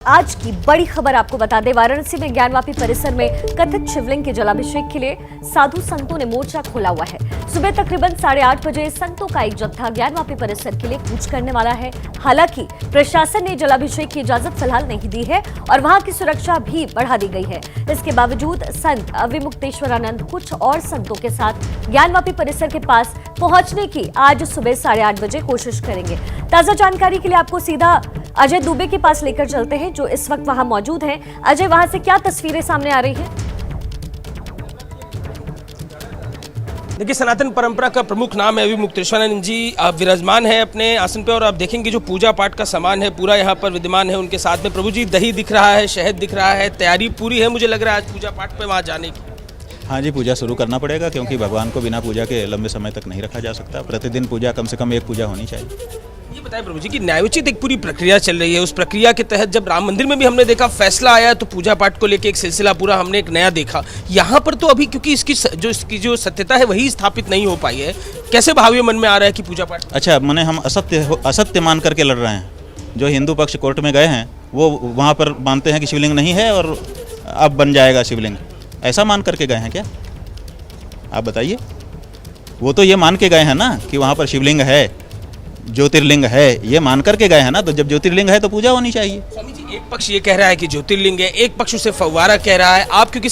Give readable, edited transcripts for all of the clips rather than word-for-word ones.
आज की बड़ी खबर आपको बता दें, वाराणसी में ज्ञानवापी परिसर में कथित शिवलिंग के जलाभिषेक के लिए साधु संतों ने मोर्चा खोला हुआ है। सुबह तकरीबन 8:30 बजे संतों का एक जत्था ज्ञानवापी परिसर के लिए कूच करने वाला है। हालांकि प्रशासन ने जलाभिषेक की इजाजत फिलहाल नहीं दी है और वहां की सुरक्षा भी बढ़ा दी गई है। इसके बावजूद संत अविमुक्तेश्वरानंद कुछ और संतों के साथ ज्ञानवापी परिसर के पास पहुंचने की आज सुबह 8:30 बजे कोशिश करेंगे। ताजा जानकारी के लिए आपको सीधा अजय दुबे के पास लेकर चलते हैं, जो इस वक्त वहां मौजूद हैं। अजय, वहां से क्या तस्वीरें सामने आ रही हैं? देखिए, सनातन परंपरा का प्रमुख नाम है अविमुक्तेश्वरानंद जी। आप विराजमान हैं अपने आसन पे और आप देखेंगे जो पूजा पाठ का सामान है पूरा यहाँ पर विद्यमान है। उनके साथ में प्रभु जी दही दिख रहा है, शहद दिख रहा है, तैयारी पूरी है मुझे लग रहा है आज पूजा पाठ पे वहाँ जाने की। हाँ जी, पूजा शुरू करना पड़ेगा क्योंकि भगवान को बिना पूजा के लंबे समय तक नहीं रखा जा सकता। प्रतिदिन पूजा, कम से कम एक पूजा होनी चाहिए। ये बताएं प्रभु जी कि न्यायोचित एक पूरी प्रक्रिया चल रही है, उस प्रक्रिया के तहत जब राम मंदिर में भी हमने देखा फैसला आया तो पूजा पाठ को लेकर एक सिलसिला पूरा हमने एक नया देखा। यहाँ पर तो अभी क्योंकि इसकी जो सत्यता है वही स्थापित नहीं हो पाई है, कैसे भावी मन में आ रहा है कि पूजा पाठ? अच्छा, मैंने हम असत्य मान करके लड़ रहे हैं। जो हिंदू पक्ष कोर्ट में गए हैं वो वहाँ पर मानते हैं कि शिवलिंग नहीं है और अब बन जाएगा शिवलिंग, ऐसा मान करके गए हैं क्या? आप बताइए। वो तो ये मान के गए हैं ना कि वहाँ पर शिवलिंग है, ज्योतिर्लिंग है, ये मान करके गए हैं ना। तो जब ज्योतिर्लिंग है तो पूजा होनी चाहिए। स्वामी जी, एक पक्ष ये कह रहा है कि ज्योतिर्लिंग है, एक पक्ष उसे फव्वारा कह रहा है। आप क्योंकि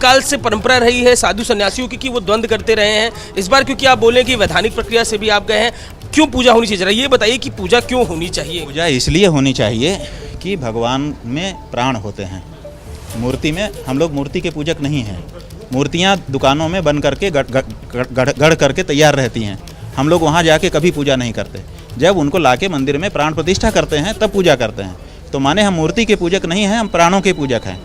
काल से परंपरा रही है साधु सन्यासियों की कि वो द्वंद्व करते रहे हैं, इस बार क्योंकि आप बोले कि वैधानिक प्रक्रिया से भी आप गए हैं, क्यों पूजा होनी चाहिए? जरा ये बताइए कि पूजा क्यों होनी चाहिए? पूजा इसलिए होनी चाहिए कि भगवान में प्राण होते हैं। मूर्ति में हम लोग मूर्ति के पूजक नहीं हैं। मूर्तियाँ दुकानों में बन करके गढ़ करके तैयार रहती हैं। हम लोग वहाँ जाके कभी पूजा नहीं करते। जब उनको लाके मंदिर में प्राण प्रतिष्ठा करते हैं तब पूजा करते हैं। तो माने हम मूर्ति के पूजक नहीं हैं, हम प्राणों के पूजक हैं।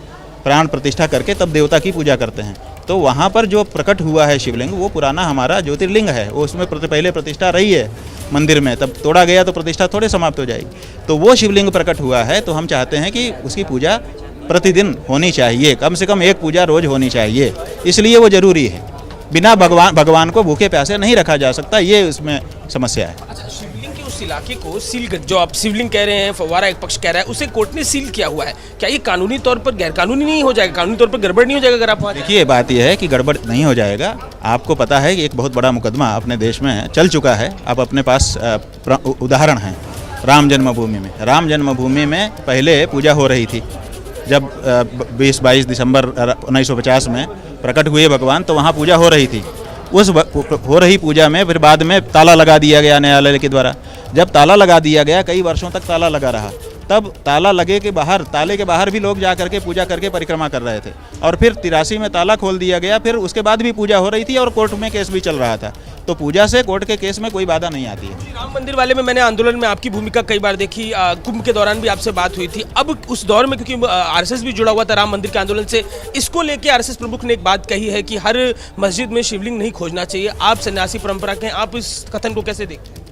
प्राण प्रतिष्ठा करके तब देवता की पूजा करते हैं। तो वहाँ पर जो प्रकट हुआ है शिवलिंग, वो पुराना हमारा ज्योतिर्लिंग है। वो उसमें पहले प्रतिष्ठा रही है मंदिर में, तब तोड़ा गया तो प्रतिष्ठा थोड़े समाप्त हो जाएगी। तो वो शिवलिंग प्रकट हुआ है, तो हम चाहते हैं कि उसकी पूजा प्रतिदिन होनी चाहिए, कम से कम एक पूजा रोज होनी चाहिए। इसलिए वो जरूरी है। बिना भगवान को भूखे प्यासे नहीं रखा जा सकता, ये उसमें समस्या है। अच्छा, शिवलिंग के उस इलाके को सील कर, जो आप शिवलिंग कह रहे हैं, फव्वारा एक पक्ष कह रहा है, उसे कोर्ट ने सील किया हुआ है, क्या ये कानूनी तौर पर गैर कानूनी नहीं हो जाएगा? कानूनी तौर पर गड़बड़ नहीं हो जाएगा अगर आप वहाँ? देखिए, बात यह है कि गड़बड़ नहीं हो जाएगा। आपको पता है कि एक बहुत बड़ा मुकदमा अपने देश में चल चुका है। अब अपने पास उदाहरण है राम जन्मभूमि में। राम जन्मभूमि में पहले पूजा हो रही थी। जब 20-22 दिसंबर 1950 में प्रकट हुए भगवान, तो वहाँ पूजा हो रही थी। उस हो रही पूजा में फिर बाद में ताला लगा दिया गया न्यायालय के द्वारा। जब ताला लगा दिया गया, कई वर्षों तक ताला लगा रहा, तब ताले के बाहर भी लोग जा करके पूजा करके परिक्रमा कर रहे थे। और फिर 83 में ताला खोल दिया गया, फिर उसके बाद भी पूजा हो रही थी और कोर्ट में केस भी चल रहा था। तो पूजा से कोर्ट के केस में कोई बाधा नहीं आती है। राम मंदिर वाले में मैंने आंदोलन में आपकी भूमिका कई बार देखी, कुंभ के दौरान भी आपसे बात हुई थी। अब उस दौर में क्योंकि आरएसएस भी जुड़ा हुआ था राम मंदिर के आंदोलन से, इसको लेके आरएसएस प्रमुख ने एक बात कही है कि हर मस्जिद में शिवलिंग नहीं खोजना चाहिए। आप सन्यासी परंपरा के हैं, आप इस कथन को कैसे देखते हैं?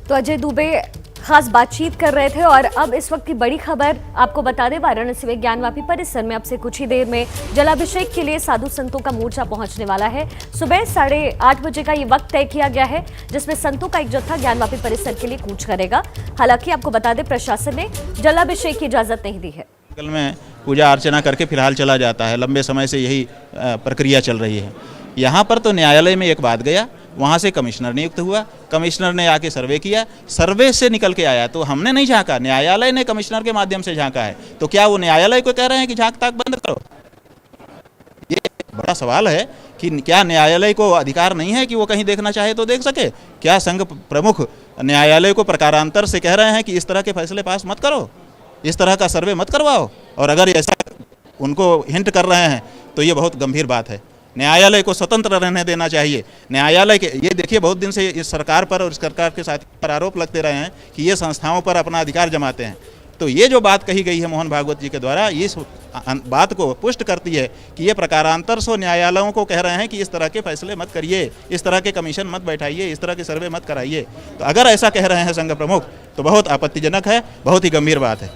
तो अजय दुबे खास बातचीत कर रहे थे। और अब इस वक्त की बड़ी खबर आपको बता दें, वाराणसी में ज्ञानवापी परिसर में अब से कुछ ही देर में जलाभिषेक के लिए साधु संतों का मोर्चा पहुंचने वाला है। सुबह 8:30 बजे का ये वक्त तय किया गया है, जिसमें संतों का एक जत्था ज्ञानवापी परिसर के लिए कूच करेगा। हालांकि आपको बता दें, प्रशासन ने जलाभिषेक की इजाजत नहीं दी है। कल में पूजा अर्चना करके फिलहाल चला जाता है। लंबे समय से यही प्रक्रिया चल रही है। यहाँ पर तो न्यायालय में एक बात गया, वहाँ से कमिश्नर नियुक्त हुआ, कमिश्नर ने आके सर्वे किया, सर्वे से निकल के आया। तो हमने नहीं झांका, न्यायालय ने कमिश्नर के माध्यम से झांका है। तो क्या वो न्यायालय को कह रहे हैं कि झांक ताक बंद करो? ये बड़ा सवाल है कि क्या न्यायालय को अधिकार नहीं है कि वो कहीं देखना चाहे तो देख सके? क्या संघ प्रमुख न्यायालय को प्रकारांतर से कह रहे हैं कि इस तरह के फैसले पास मत करो, इस तरह का सर्वे मत करवाओ? और अगर ऐसा उनको हिंट कर रहे हैं तो ये बहुत गंभीर बात है। न्यायालय को स्वतंत्र रहने देना चाहिए। न्यायालय के ये देखिए, बहुत दिन से इस सरकार पर और इस सरकार के साथ पर आरोप लगते रहे हैं कि ये संस्थाओं पर अपना अधिकार जमाते हैं। तो ये जो बात कही गई है मोहन भागवत जी के द्वारा, इस बात को पुष्ट करती है कि ये प्रकारांतर से न्यायालयों को कह रहे हैं कि इस तरह के फैसले मत करिए, इस तरह के कमीशन मत बैठाइए, इस तरह के सर्वे मत कराइए। तो अगर ऐसा कह रहे हैं संघ प्रमुख तो बहुत आपत्तिजनक है, बहुत ही गंभीर बात है।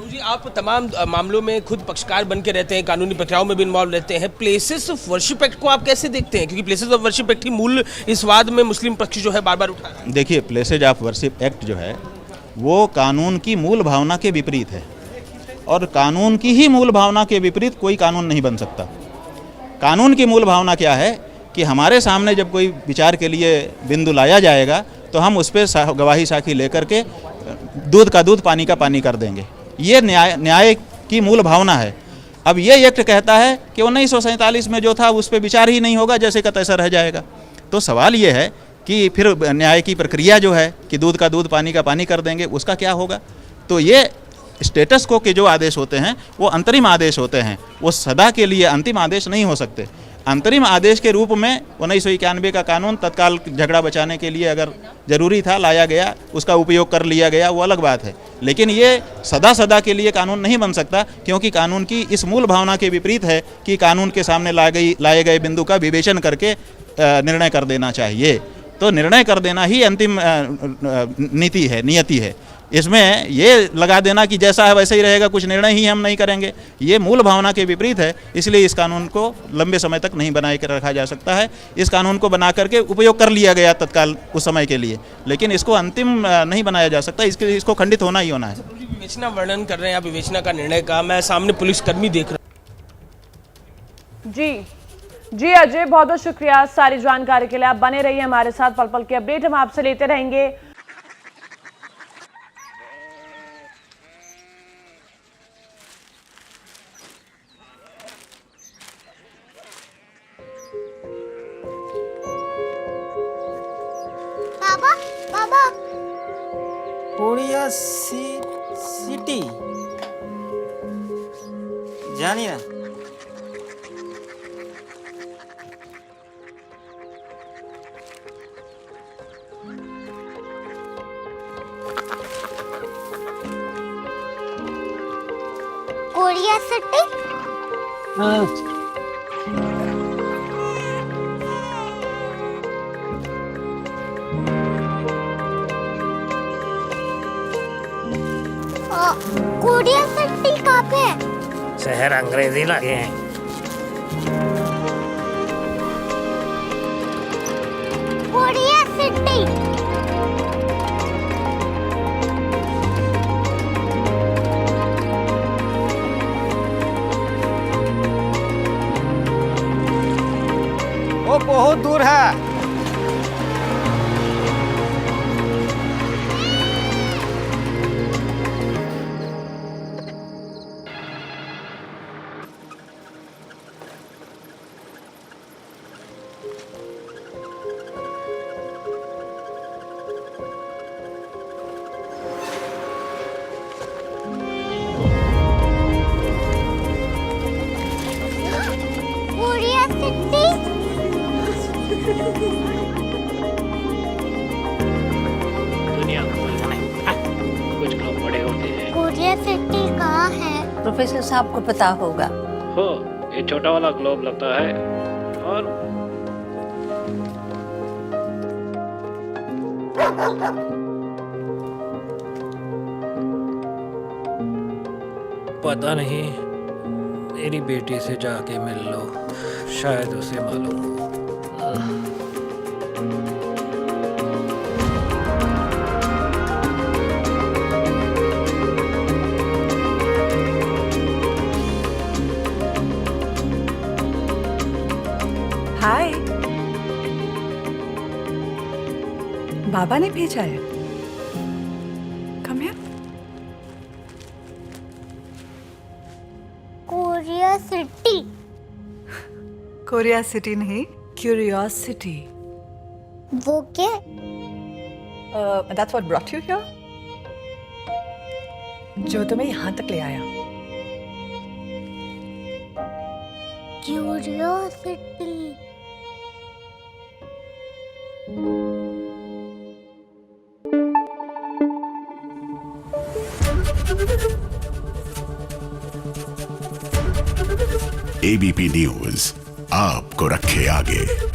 जी, आप तमाम मामलों में खुद पक्षकार बन के रहते हैं, कानूनी प्रक्रियाओं में भी इन्वॉल्व रहते हैं, प्लेसेस ऑफ वर्शिप एक्ट को आप कैसे देखते हैं? क्योंकि प्लेसेस ऑफ वर्शिप एक्ट की मूल इस वाद में मुस्लिम पक्ष जो है बार बार उठा रहा है। देखिए, प्लेसेज ऑफ वर्शिप एक्ट जो है वो कानून की मूल भावना के विपरीत है, और कानून की ही मूल भावना के विपरीत कोई कानून नहीं बन सकता। कानून की मूल भावना क्या है कि हमारे सामने जब कोई विचार के लिए बिंदु लाया जाएगा तो हम उस पर गवाही साखी लेकर के दूध का दूध पानी का पानी कर देंगे। ये न्याय की मूल भावना है। अब ये एक्ट कहता है कि 1947 में जो था उस पर विचार ही नहीं होगा, जैसे का तैसा रह जाएगा। तो सवाल ये है कि फिर न्याय की प्रक्रिया जो है कि दूध का दूध पानी का पानी कर देंगे, उसका क्या होगा? तो ये स्टेटस को के जो आदेश होते हैं वो अंतरिम आदेश होते हैं, वो सदा के लिए अंतिम आदेश नहीं हो सकते। अंतरिम आदेश के रूप में 1991 का कानून तत्काल झगड़ा बचाने के लिए अगर ज़रूरी था लाया गया, उसका उपयोग कर लिया गया, वो अलग बात है। लेकिन ये सदा सदा के लिए कानून नहीं बन सकता, क्योंकि कानून की इस मूल भावना के विपरीत है कि कानून के सामने लाए गए बिंदु का विवेचन करके निर्णय कर देना चाहिए। तो निर्णय कर देना ही अंतिम नीति है, नियति है। इसमें ये लगा देना कि जैसा है वैसे ही रहेगा, कुछ निर्णय ही हम नहीं करेंगे, ये मूल भावना के विपरीत है। इसलिए इस कानून को लंबे समय तक नहीं बनाए के रखा जा सकता है। इस कानून को बना करके उपयोग कर लिया गया तत्काल उस समय के लिए, लेकिन इसको अंतिम नहीं बनाया जा सकता। इसको खंडित होना ही होना है। विवेचना वर्णन कर रहे हैं आप, विवेचना का निर्णय का, मैं सामने पुलिसकर्मी देख रहा हूँ। जी अजय, बहुत बहुत शुक्रिया सारी जानकारी के लिए। आप बने रहिए हमारे साथ, पल पल के अपडेट हम आपसे लेते रहेंगे। बाबा बाबा, कोरिया सिटी जानी ना? Korea city? कोरिया सिटी कहाँ पे है? शहर अंग्रेजी लगे हैं। Korea city. वो बहुत दूर है। Korea city. दुनिया को कुछ लोग बड़े होते हैं। कोरिया सिटी कहाँ है? प्रोफेसर साहब को पता होगा। हो, ये छोटा वाला ग्लोब लगता है और पता नहीं, मेरी बेटी से जाके मिल लो, शायद उसे मालूम हो। हाय, बाबा ने भेजा है। Come here. Korea city. Korea city नहीं, क्यूरियोसिटी। वो क्या? That's what brought you here? जो तुम्हें यहाँ तक ले आया। क्यूरियोसिटी। एबीपी न्यूज आपको रखे आगे।